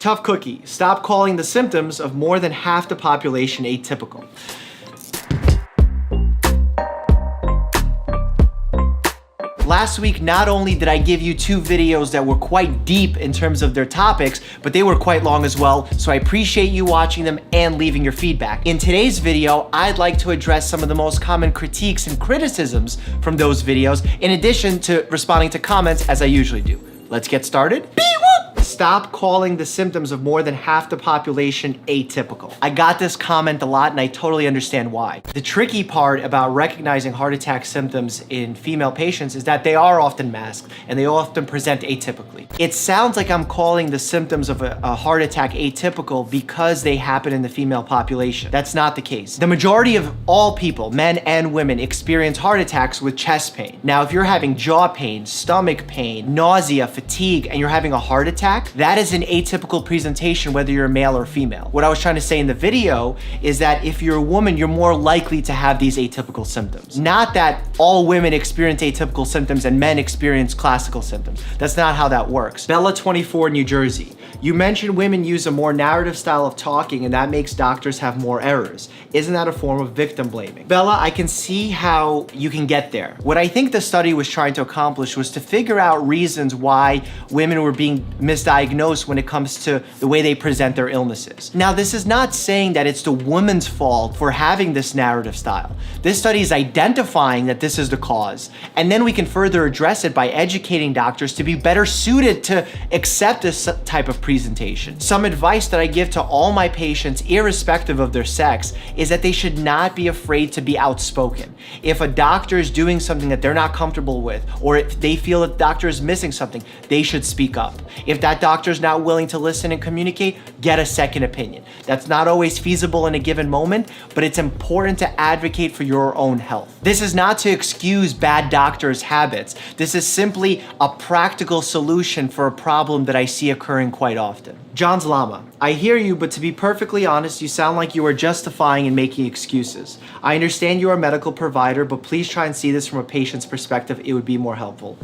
Tough cookie. Stop calling the symptoms of more than half the population atypical. Last week, not only did I give you 2 videos that were quite deep in terms of their topics, but they were quite long as well, so I appreciate you watching them and leaving your feedback. In today's video, I'd like to address some of the most common critiques and criticisms from those videos, in addition to responding to comments as I usually do. Let's get started. Stop calling the symptoms of more than half the population atypical. I got this comment a lot and I totally understand why. The tricky part about recognizing heart attack symptoms in female patients is that they are often masked and they often present atypically. It sounds like I'm calling the symptoms of a heart attack atypical because they happen in the female population. That's not the case. The majority of all people, men and women, experience heart attacks with chest pain. Now, if you're having jaw pain, stomach pain, nausea, fatigue, and you're having a heart attack, that is an atypical presentation whether you're male or female. What I was trying to say in the video is that if you're a woman, you're more likely to have these atypical symptoms. Not that all women experience atypical symptoms and men experience classical symptoms. That's not how that works. Bella 24, New Jersey. You mentioned women use a more narrative style of talking and that makes doctors have more errors. Isn't that a form of victim blaming? Bella, I can see how you can get there. What I think the study was trying to accomplish was to figure out reasons why women were being misdiagnosed when it comes to the way they present their illnesses. Now, this is not saying that it's the woman's fault for having this narrative style. This study is identifying that this is the cause, and then we can further address it by educating doctors to be better suited to accept this type of presentation. Some advice that I give to all my patients, irrespective of their sex, is that they should not be afraid to be outspoken. If a doctor is doing something that they're not comfortable with, or if they feel that the doctor is missing something, they should speak up. If that doctor's not willing to listen and communicate, get a second opinion. That's not always feasible in a given moment, but it's important to advocate for your own health. This is not to excuse bad doctors' habits. This is simply a practical solution for a problem that I see occurring quite often. John's Llama. I hear you, but to be perfectly honest, you sound like you are justifying and making excuses. I understand you are a medical provider, but please try and see this from a patient's perspective. It would be more helpful.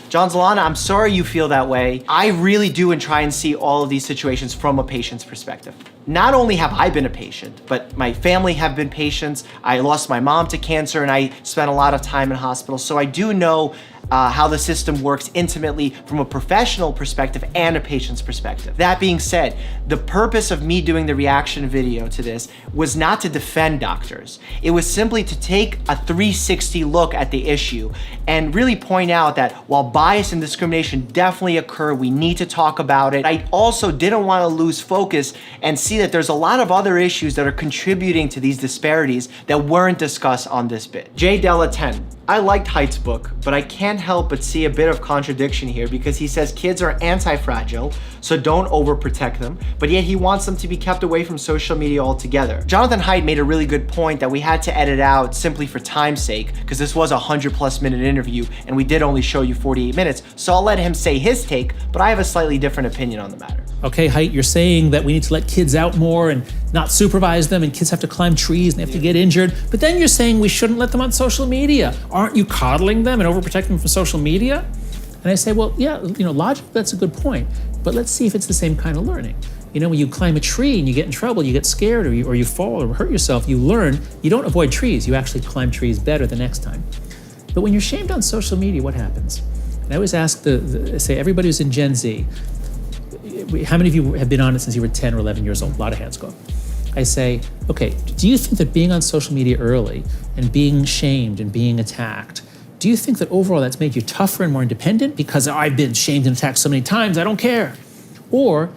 John Zalana, I'm sorry you feel that way. I really do and try and see all of these situations from a patient's perspective. Not only have I been a patient, but my family have been patients. I lost my mom to cancer and I spent a lot of time in hospital. So I do know how the system works intimately from a professional perspective and a patient's perspective. That being said, the purpose of me doing the reaction video to this was not to defend doctors. It was simply to take a 360 look at the issue and really point out that while bias and discrimination definitely occur, we need to talk about it. I also didn't want to lose focus and see that there's a lot of other issues that are contributing to these disparities that weren't discussed on this bit. J Della 10. I liked Haidt's book, but I can't help but see a bit of contradiction here because he says kids are anti-fragile, so don't overprotect them, but yet he wants them to be kept away from social media altogether. Jonathan Haidt made a really good point that we had to edit out simply for time's sake, because this was a 100+ minute interview and we did only show you 48 minutes, so I'll let him say his take, but I have a slightly different opinion on the matter. Okay, Haidt, you're saying that we need to let kids out more and not supervise them, and kids have to climb trees and they have to get injured, but then you're saying we shouldn't let them on social media. Aren't you coddling them and overprotecting them from social media? And I say, well, yeah, logically that's a good point, but let's see if it's the same kind of learning. When you climb a tree and you get in trouble, you get scared or you fall or hurt yourself, you learn, you don't avoid trees, you actually climb trees better the next time. But when you're shamed on social media, what happens? And I always ask say everybody who's in Gen Z, how many of you have been on it since you were 10 or 11 years old? A lot of hands go up. I say, okay, do you think that being on social media early and being shamed and being attacked, do you think that overall that's made you tougher and more independent because I've been shamed and attacked so many times, I don't care? Or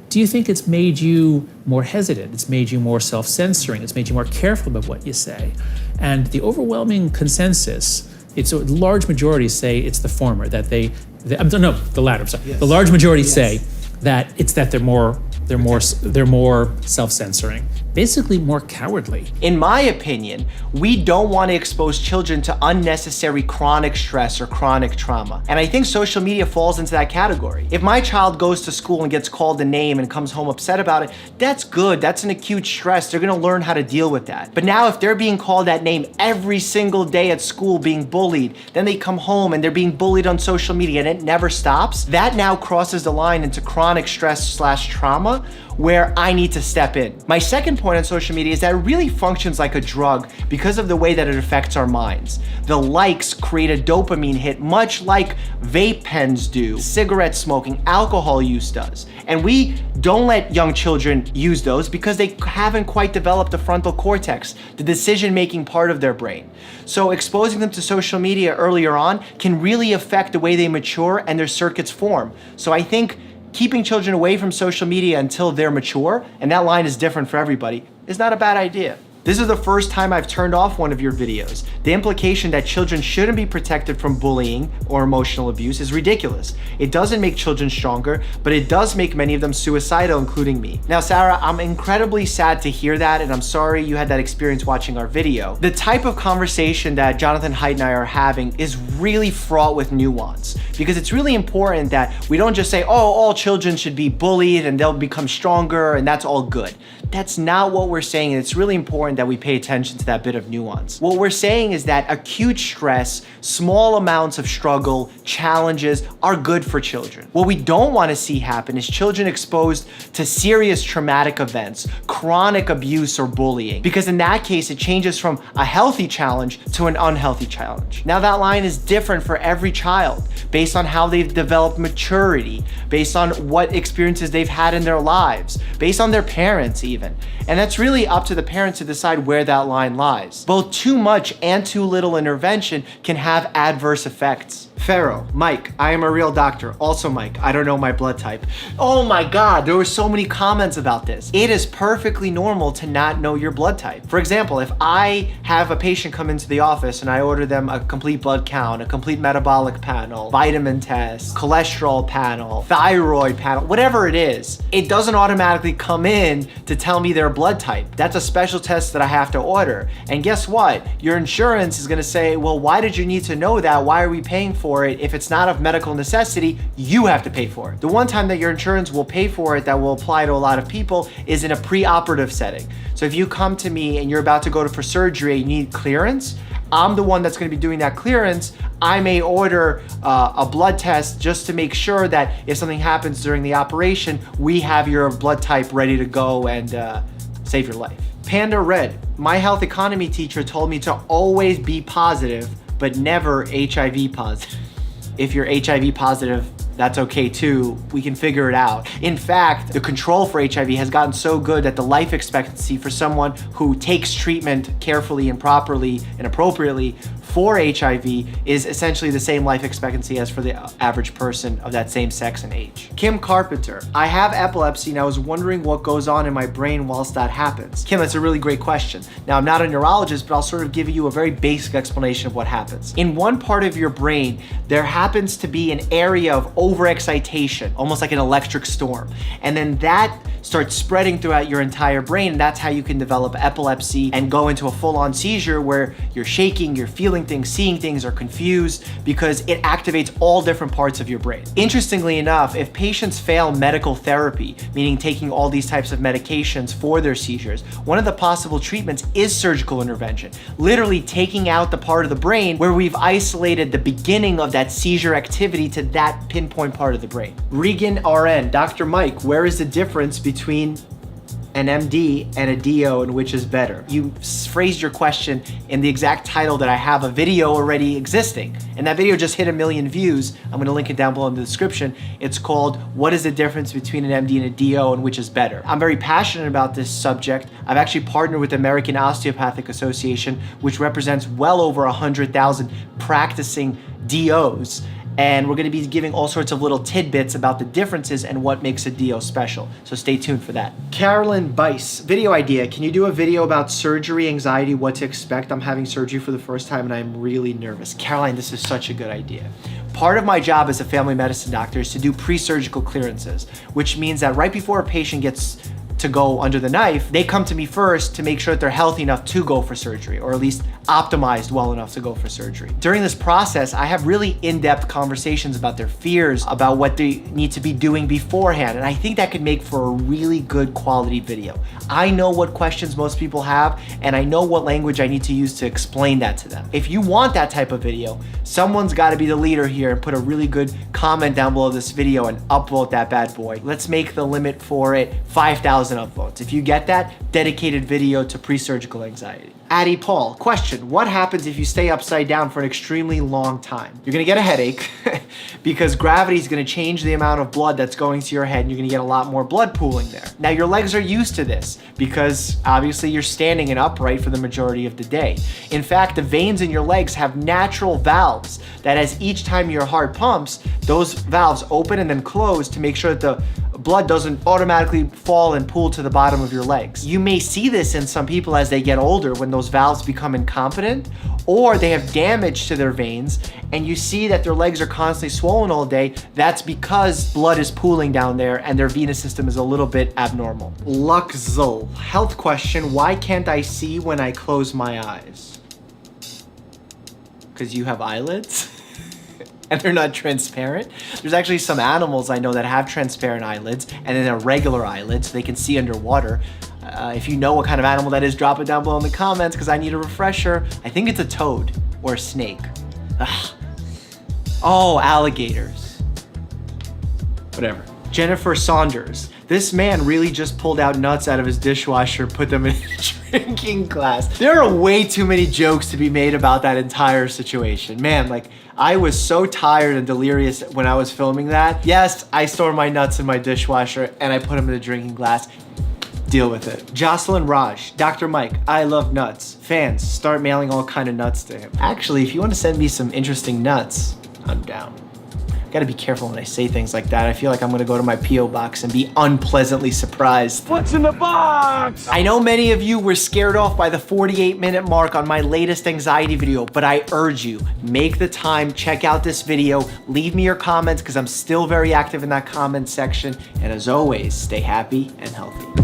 do you think it's made you more hesitant? It's made you more self-censoring. It's made you more careful about what you say. And the overwhelming consensus, it's a large majority say it's the former, that the latter, I'm sorry. Yes. The large majority say that it's that they're more self-censoring, basically more cowardly. In my opinion, we don't want to expose children to unnecessary chronic stress or chronic trauma. And I think social media falls into that category. If my child goes to school and gets called a name and comes home upset about it, that's good. That's an acute stress. They're going to learn how to deal with that. But now if they're being called that name every single day at school, being bullied, then they come home and they're being bullied on social media and it never stops, that now crosses the line into chronic stress/trauma trauma where I need to step in. My second point on social media is that it really functions like a drug because of the way that it affects our minds. The likes create a dopamine hit, much like vape pens do, cigarette smoking, alcohol use does. And we don't let young children use those because they haven't quite developed the frontal cortex, the decision-making part of their brain. So exposing them to social media earlier on can really affect the way they mature and their circuits form. So I think keeping children away from social media until they're mature, and that line is different for everybody, is not a bad idea. This is the first time I've turned off one of your videos. The implication that children shouldn't be protected from bullying or emotional abuse is ridiculous. It doesn't make children stronger, but it does make many of them suicidal, including me. Now, Sarah, I'm incredibly sad to hear that, and I'm sorry you had that experience watching our video. The type of conversation that Jonathan Haidt and I are having is really fraught with nuance, because it's really important that we don't just say, oh, all children should be bullied and they'll become stronger and that's all good. That's not what we're saying, and it's really important that we pay attention to that bit of nuance. What we're saying is that acute stress, small amounts of struggle, challenges are good for children. What we don't want to see happen is children exposed to serious traumatic events, chronic abuse or bullying, because in that case, it changes from a healthy challenge to an unhealthy challenge. Now that line is different for every child based on how they've developed maturity, based on what experiences they've had in their lives, based on their parents even. And that's really up to the parents to decide where that line lies. Both too much and too little intervention can have adverse effects. Pharaoh, Mike, I am a real doctor. Also Mike, I don't know my blood type. Oh my God, there were so many comments about this. It is perfectly normal to not know your blood type. For example, if I have a patient come into the office and I order them a complete blood count, a complete metabolic panel, vitamin test, cholesterol panel, thyroid panel, whatever it is, it doesn't automatically come in to tell me their blood type. That's a special test that I have to order. And guess what? Your insurance is gonna say, well, why did you need to know that? Why are we paying for it? If it's not of medical necessity, you have to pay for it. The one time that your insurance will pay for it that will apply to a lot of people is in a pre-operative setting. So if you come to me and you're about to go for surgery, you need clearance, I'm the one that's going to be doing that clearance. I may order a blood test just to make sure that if something happens during the operation, we have your blood type ready to go and save your life. Panda Red, my health economy teacher told me to always be positive, but never HIV positive. If you're HIV positive, that's okay too. We can figure it out. In fact, the control for HIV has gotten so good that the life expectancy for someone who takes treatment carefully and properly and appropriately for HIV is essentially the same life expectancy as for the average person of that same sex and age. Kim Carpenter, I have epilepsy and I was wondering what goes on in my brain whilst that happens. Kim, that's a really great question. Now, I'm not a neurologist, but I'll sort of give you a very basic explanation of what happens. In one part of your brain, there happens to be an area of overexcitation, almost like an electric storm. And then that starts spreading throughout your entire brain, and that's how you can develop epilepsy and go into a full-on seizure where you're shaking, you're feeling things, seeing things, or confused because it activates all different parts of your brain. Interestingly enough, if patients fail medical therapy, meaning taking all these types of medications for their seizures, one of the possible treatments is surgical intervention, literally taking out the part of the brain where we've isolated the beginning of that seizure activity to that pinpoint part of the brain. Regan RN, Dr. Mike, where is the difference between an MD and a DO and which is better? You phrased your question in the exact title that I have a video already existing. And that video just hit 1 million views. I'm gonna link it down below in the description. It's called, What is the difference between an MD and a DO and which is better? I'm very passionate about this subject. I've actually partnered with the American Osteopathic Association, which represents well over 100,000 practicing DOs. And we're gonna be giving all sorts of little tidbits about the differences and what makes a DO special. So stay tuned for that. Carolyn Bice, video idea. Can you do a video about surgery, anxiety, what to expect? I'm having surgery for the first time and I'm really nervous. Caroline, this is such a good idea. Part of my job as a family medicine doctor is to do pre-surgical clearances, which means that right before a patient gets to go under the knife, they come to me first to make sure that they're healthy enough to go for surgery, or at least optimized well enough to go for surgery. During this process, I have really in-depth conversations about their fears, about what they need to be doing beforehand, and I think that could make for a really good quality video. I know what questions most people have, and I know what language I need to use to explain that to them. If you want that type of video, someone's got to be the leader here and put a really good comment down below this video and upvote that bad boy. Let's make the limit for it 5,000 upvotes. If you get that, dedicated video to pre-surgical anxiety. Addie Paul, question, what happens if you stay upside down for an extremely long time? You're gonna get a headache because gravity is gonna change the amount of blood that's going to your head and you're gonna get a lot more blood pooling there. Now your legs are used to this because obviously you're standing and upright for the majority of the day. In fact, the veins in your legs have natural valves that as each time your heart pumps, those valves open and then close to make sure that the blood doesn't automatically fall and pool to the bottom of your legs. You may see this in some people as they get older when those valves become incompetent or they have damage to their veins and you see that their legs are constantly swollen all day. That's because blood is pooling down there and their venous system is a little bit abnormal. Luxul, health question, why can't I see when I close my eyes? Because you have eyelids? And they're not transparent. There's actually some animals I know that have transparent eyelids and then they're regular eyelids so they can see underwater. If you know what kind of animal that is, drop it down below in the comments because I need a refresher. I think it's a toad or a snake. Ugh. Oh, alligators. Whatever. Jennifer Saunders. This man really just pulled out nuts out of his dishwasher, put them in a drinking glass. There are way too many jokes to be made about that entire situation. Man, like, I was so tired and delirious when I was filming that. Yes, I store my nuts in my dishwasher and I put them in a drinking glass. Deal with it. Jocelyn Raj, Dr. Mike, I love nuts. Fans, start mailing all kind of nuts to him. Actually, if you want to send me some interesting nuts, I'm down. Gotta be careful when I say things like that. I feel like I'm gonna go to my P.O. box and be unpleasantly surprised. What's in the box? I know many of you were scared off by the 48-minute mark on my latest anxiety video, but I urge you, make the time, check out this video, leave me your comments because I'm still very active in that comment section. And as always, stay happy and healthy.